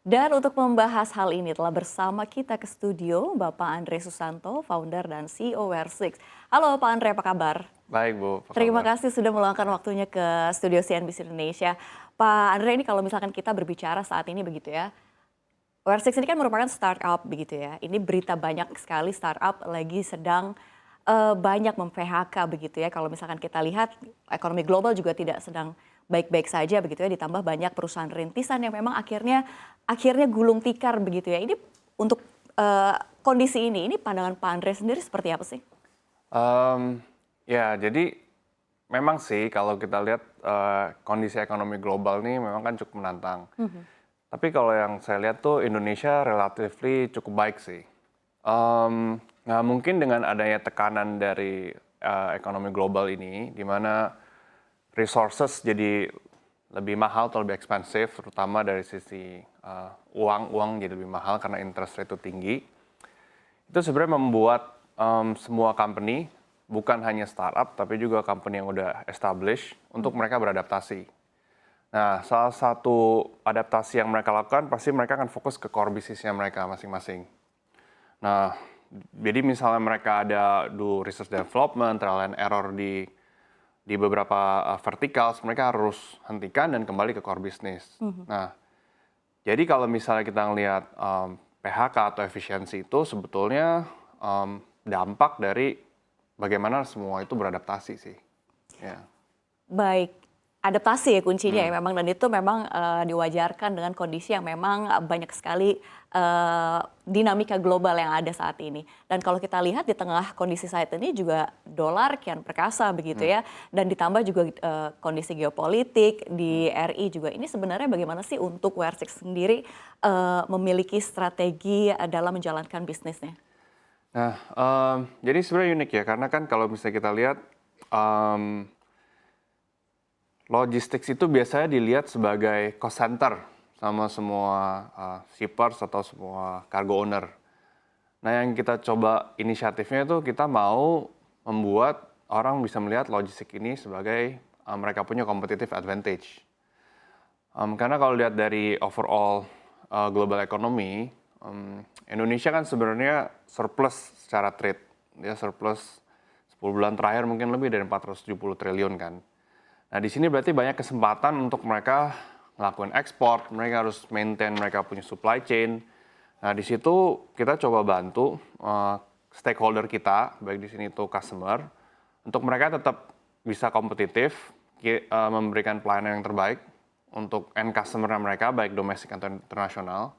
Dan untuk membahas hal ini telah bersama kita ke studio Bapak Andre Susanto, founder dan CEO Wear6. Halo Pak Andre, apa kabar? Baik Bu, apa Terima kabar? kasih sudah meluangkan waktunya ke studio CNBC Indonesia. Pak Andre, ini kalau misalkan kita berbicara saat ini begitu ya, Wear6 ini kan merupakan startup begitu ya. Ini berita banyak sekali startup lagi sedang banyak mem-PHK begitu ya. Kalau misalkan kita lihat ekonomi global juga tidak sedang baik-baik saja begitu ya. Ditambah banyak perusahaan rintisan yang memang akhirnya gulung tikar begitu ya. Ini untuk kondisi ini pandangan Pak Andre sendiri seperti apa sih? Ya, jadi memang sih kalau kita lihat kondisi ekonomi global ini memang kan cukup menantang. Tapi kalau yang saya lihat tuh Indonesia relatively cukup baik sih. Nah mungkin dengan adanya tekanan dari ekonomi global ini, di mana resources jadi lebih mahal atau lebih ekspensif, terutama dari sisi uang jadi lebih mahal karena interest rate itu tinggi. Itu sebenarnya membuat semua company, bukan hanya startup, tapi juga company yang udah established, untuk mereka beradaptasi. Nah, salah satu adaptasi yang mereka lakukan, pasti mereka akan fokus ke core bisnisnya mereka masing-masing. Nah, jadi misalnya mereka ada do research development, trial and error di beberapa verticals, mereka harus hentikan dan kembali ke core bisnis. Nah, jadi kalau misalnya kita ngelihat PHK atau efisiensi itu sebetulnya dampak dari bagaimana semua itu beradaptasi sih. Ya. Baik, adaptasi ya kuncinya ya memang, dan itu memang diwajarkan dengan kondisi yang memang banyak sekali dinamika global yang ada saat ini. Dan kalau kita lihat di tengah kondisi saat ini juga dolar kian perkasa begitu ya, dan ditambah juga kondisi geopolitik di RI juga. Ini sebenarnya bagaimana sih untuk Wear6 sendiri memiliki strategi dalam menjalankan bisnisnya? Nah, jadi sebenarnya unik ya, karena kan kalau misalnya kita lihat logistics itu biasanya dilihat sebagai cost center sama semua shippers atau semua cargo owner. Nah, yang kita coba inisiatifnya itu kita mau membuat orang bisa melihat logistik ini sebagai mereka punya competitive advantage. Karena kalau lihat dari overall global economy, Indonesia kan sebenarnya surplus secara trade. Dia surplus 10 bulan terakhir mungkin lebih dari 470 triliun kan. Nah, di sini berarti banyak kesempatan untuk mereka ngelakuin ekspor, mereka harus maintain mereka punya supply chain. Nah, di situ kita coba bantu stakeholder kita, baik di sini itu customer, untuk mereka tetap bisa kompetitif, memberikan pelayanan yang terbaik untuk end customer mereka, baik domestik atau internasional,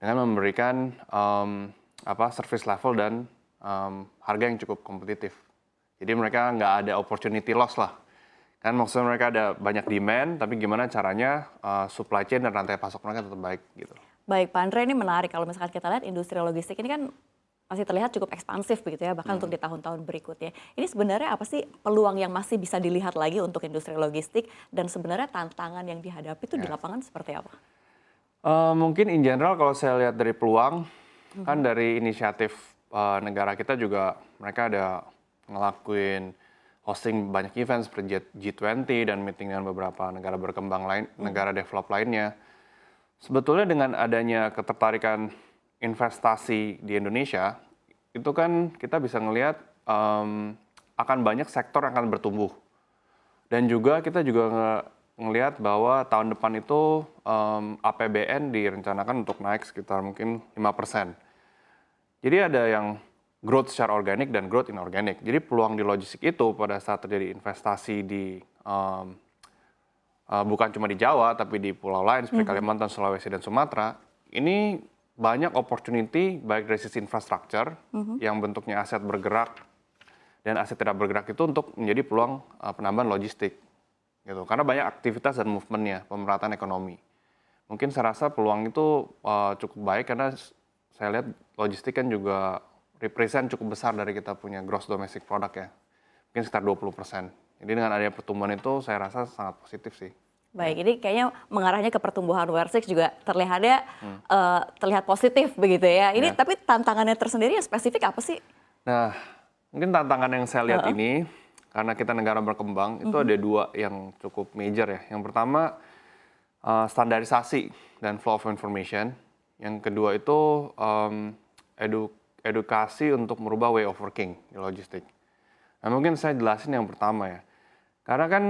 dengan memberikan service level dan harga yang cukup kompetitif. Jadi mereka nggak ada opportunity loss lah. Kan maksudnya mereka ada banyak demand, tapi gimana caranya supply chain dan rantai pasok mereka tetap baik gitu. Baik, Pak Andre, ini menarik kalau misalkan kita lihat industri logistik ini kan masih terlihat cukup ekspansif begitu ya, bahkan untuk di tahun-tahun berikutnya. Ini sebenarnya apa sih peluang yang masih bisa dilihat lagi untuk industri logistik, dan sebenarnya tantangan yang dihadapi itu di lapangan seperti apa? Mungkin in general kalau saya lihat dari peluang, kan dari inisiatif negara kita juga mereka ada ngelakuin hosting banyak event seperti G20 dan meeting dengan beberapa negara berkembang lain, negara develop lainnya. Sebetulnya dengan adanya ketertarikan investasi di Indonesia, itu kan kita bisa ngelihat akan banyak sektor yang akan bertumbuh. Dan juga kita juga ngelihat bahwa tahun depan itu APBN direncanakan untuk naik sekitar mungkin 5%. Jadi ada yang growth secara organik dan growth inorganik. Jadi peluang di logistik itu pada saat terjadi investasi di bukan cuma di Jawa, tapi di pulau lain seperti Kalimantan, Sulawesi, dan Sumatera, ini banyak opportunity baik dari sisi infrastruktur yang bentuknya aset bergerak dan aset tidak bergerak itu untuk menjadi peluang penambahan logistik. Gitu. Karena banyak aktivitas dan movementnya, pemerataan ekonomi. Mungkin saya rasa peluang itu cukup baik karena saya lihat logistik kan juga represent cukup besar dari kita punya gross domestic product ya. Mungkin sekitar 20%. Jadi dengan adanya pertumbuhan itu saya rasa sangat positif sih. Baik, ini kayaknya mengarahnya ke pertumbuhan Wear6 juga terlihat positif begitu ya. Ini tapi tantangannya tersendiri yang spesifik apa sih? Nah, mungkin tantangan yang saya lihat ini, karena kita negara berkembang, itu ada dua yang cukup major ya. Yang pertama, standarisasi dan flow of information. Yang kedua itu edukasi untuk merubah way of working di logistik. Nah, mungkin saya jelasin yang pertama ya. Karena kan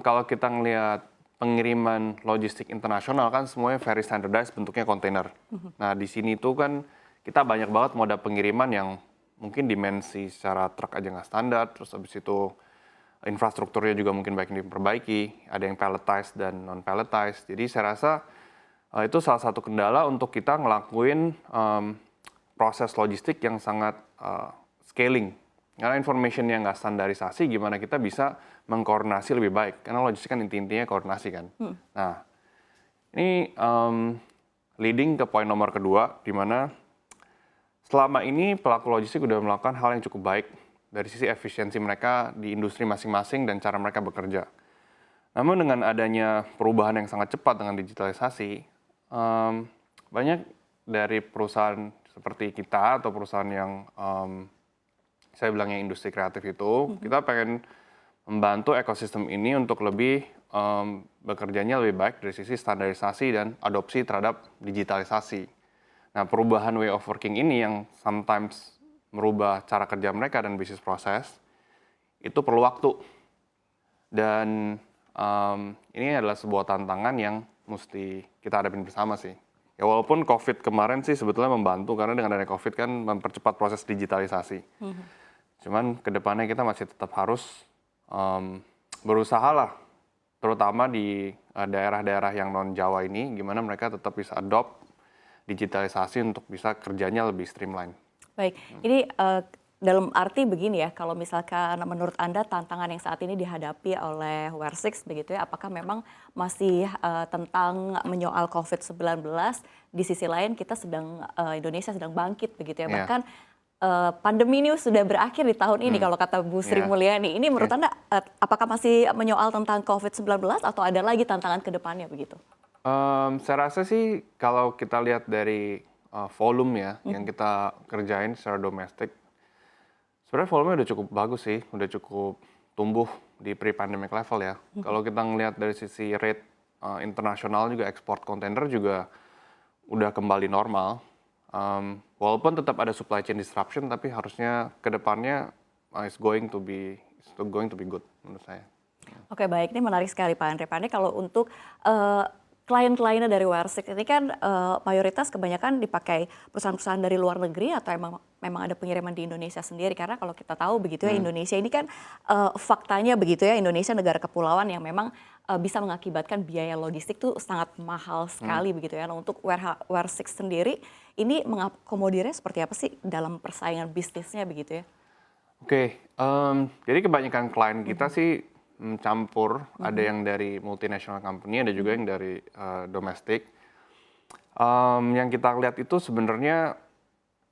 kalau kita ngelihat pengiriman logistik internasional kan semuanya very standardized, bentuknya kontainer. Nah, di sini tuh kan kita banyak banget moda pengiriman yang mungkin dimensi secara truk aja nggak standar, terus habis itu infrastrukturnya juga mungkin baik diperbaiki, ada yang palletized dan non-palletized. Jadi saya rasa itu salah satu kendala untuk kita ngelakuin proses logistik yang sangat scaling. Karena information yang nggak standarisasi, gimana kita bisa mengkoordinasi lebih baik. Karena logistik kan intinya koordinasi kan. Nah, ini leading ke poin nomor kedua, di mana selama ini pelaku logistik udah melakukan hal yang cukup baik dari sisi efisiensi mereka di industri masing-masing dan cara mereka bekerja. Namun dengan adanya perubahan yang sangat cepat dengan digitalisasi, banyak dari perusahaan seperti kita atau perusahaan yang saya bilangnya industri kreatif itu, kita pengen membantu ekosistem ini untuk lebih bekerjanya lebih baik dari sisi standarisasi dan adopsi terhadap digitalisasi. Nah, perubahan way of working ini yang sometimes merubah cara kerja mereka dan bisnis proses, itu perlu waktu. Dan ini adalah sebuah tantangan yang mesti kita hadapin bersama sih. Ya walaupun COVID kemarin sih sebetulnya membantu, karena dengan adanya COVID kan mempercepat proses digitalisasi. Cuman kedepannya kita masih tetap harus berusaha lah, terutama di daerah-daerah yang non-Jawa ini, gimana mereka tetap bisa adopt digitalisasi untuk bisa kerjanya lebih streamline. Baik, ini dalam arti begini ya, kalau misalkan menurut Anda tantangan yang saat ini dihadapi oleh Wear6 begitu ya, apakah memang masih tentang menyoal COVID-19, di sisi lain kita Indonesia sedang bangkit begitu ya, bahkan pandemi ini sudah berakhir di tahun ini kalau kata Bu Sri Mulyani. Ini menurut Anda apakah masih menyoal tentang COVID-19 atau ada lagi tantangan ke depannya begitu? Saya rasa sih kalau kita lihat dari volume ya yang kita kerjain secara domestik, sebenarnya volume udah cukup bagus sih, udah cukup tumbuh di pre-pandemic level ya. Kalau kita ngelihat dari sisi rate internasional juga, ekspor kontainer juga udah kembali normal. Walaupun tetap ada supply chain disruption, tapi harusnya ke depannya is going to be good menurut saya. Oke, baik, ini menarik sekali Pak Andre. Pak Andre, kalau untuk klien-kliennya dari Wear6 ini kan mayoritas kebanyakan dipakai perusahaan-perusahaan dari luar negeri atau memang ada pengiriman di Indonesia sendiri, karena kalau kita tahu begitu ya, Indonesia ini kan faktanya begitu ya, Indonesia negara kepulauan yang memang bisa mengakibatkan biaya logistik tuh sangat mahal sekali begitu ya. Nah, untuk Wear6 sendiri ini mengakomodirnya seperti apa sih dalam persaingan bisnisnya begitu ya? Oke, jadi kebanyakan klien kita sih campur, ada yang dari multinational company, ada juga yang dari domestik. Yang kita lihat itu sebenarnya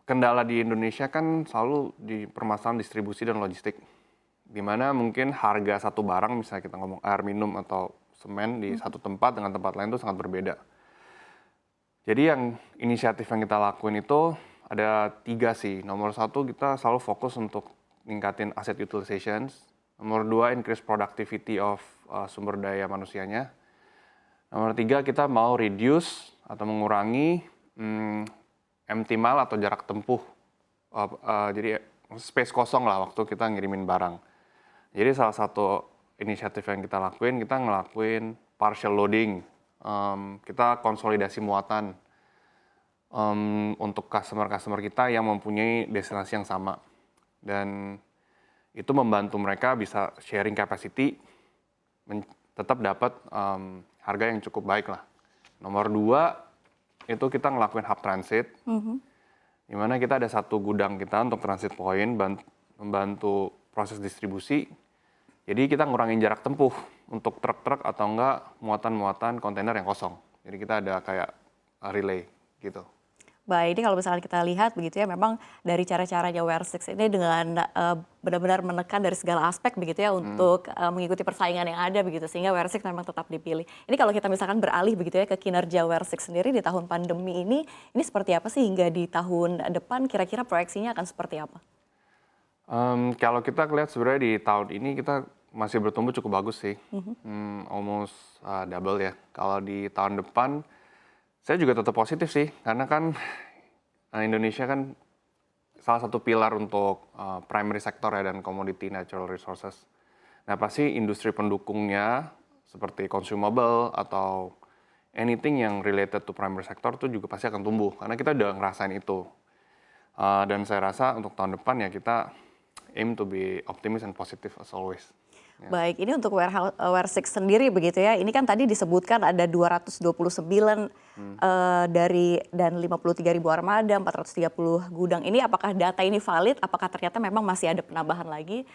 kendala di Indonesia kan selalu di permasalahan distribusi dan logistik. Di mana mungkin harga satu barang, misalnya kita ngomong air minum atau semen di satu tempat dengan tempat lain itu sangat berbeda. Jadi yang inisiatif yang kita lakuin itu ada 3 sih. Nomor 1 kita selalu fokus untuk ningkatin asset utilization. Nomor 2 increase productivity of sumber daya manusianya. Nomor 3 kita mau reduce atau mengurangi empty mile atau jarak tempuh. Jadi space kosong lah waktu kita ngirimin barang. Jadi salah satu inisiatif yang kita lakuin, kita ngelakuin partial loading. Kita konsolidasi muatan untuk customer-customer kita yang mempunyai destinasi yang sama. Dan itu membantu mereka bisa sharing capacity, tetap dapat harga yang cukup baik lah. Nomor 2, itu kita ngelakuin hub transit, di mana kita ada satu gudang kita untuk transit point, membantu proses distribusi. Jadi kita ngurangin jarak tempuh untuk truk-truk atau enggak muatan-muatan kontainer yang kosong. Jadi kita ada kayak relay gitu. Baik, ini kalau misalnya kita lihat begitu ya, memang dari cara-caranya Wear6 ini dengan benar-benar menekan dari segala aspek begitu ya untuk mengikuti persaingan yang ada begitu, sehingga Wear6 memang tetap dipilih. Ini kalau kita misalkan beralih begitu ya ke kinerja Wear6 sendiri di tahun pandemi ini seperti apa sih hingga di tahun depan, kira-kira proyeksinya akan seperti apa? Kalau kita lihat sebenarnya di tahun ini kita masih bertumbuh cukup bagus sih, almost double ya. Kalau di tahun depan, saya juga tetap positif sih, karena kan Indonesia kan salah satu pilar untuk primary sector ya dan commodity natural resources. Nah pasti industri pendukungnya seperti consumable atau anything yang related to primary sector itu juga pasti akan tumbuh, karena kita udah ngerasain itu. Dan saya rasa untuk tahun depan ya kita aim to be optimistic and positive as always. Baik, ini untuk Waresix sendiri begitu ya. Ini kan tadi disebutkan ada 229 dari dan 53.000 armada, 430 gudang. Ini apakah data ini valid? Apakah ternyata memang masih ada penambahan lagi?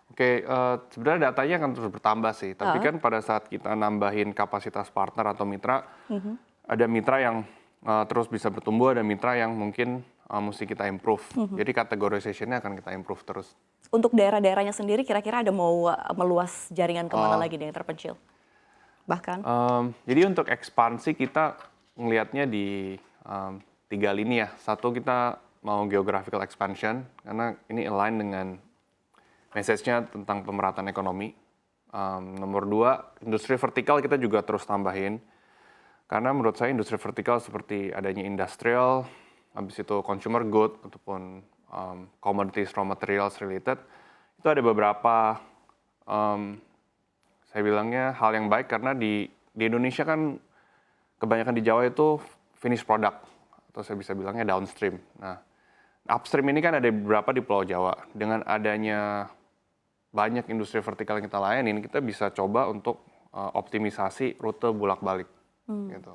Oke, sebenarnya datanya akan terus bertambah sih. Tapi kan pada saat kita nambahin kapasitas partner atau mitra, ada mitra yang terus bisa bertumbuh, ada mitra yang mungkin mesti kita improve. Jadi categorization-nya akan kita improve terus. Untuk daerah-daerahnya sendiri kira-kira ada mau meluas jaringan kemana lagi nih yang terpencil? Bahkan? Jadi untuk ekspansi kita ngelihatnya di 3 lini ya. Satu, kita mau geographical expansion, karena ini align dengan message-nya tentang pemerataan ekonomi. Nomor 2, industri vertikal kita juga terus tambahin. Karena menurut saya industri vertikal seperti adanya industrial, habis itu consumer good, ataupun commodities, raw materials related, itu ada beberapa, saya bilangnya hal yang baik, karena di Indonesia kan kebanyakan di Jawa itu finished product, atau saya bisa bilangnya downstream. Nah, upstream ini kan ada beberapa di Pulau Jawa. Dengan adanya banyak industri vertikal yang kita layanin, kita bisa coba untuk optimisasi rute bolak-balik. Gitu.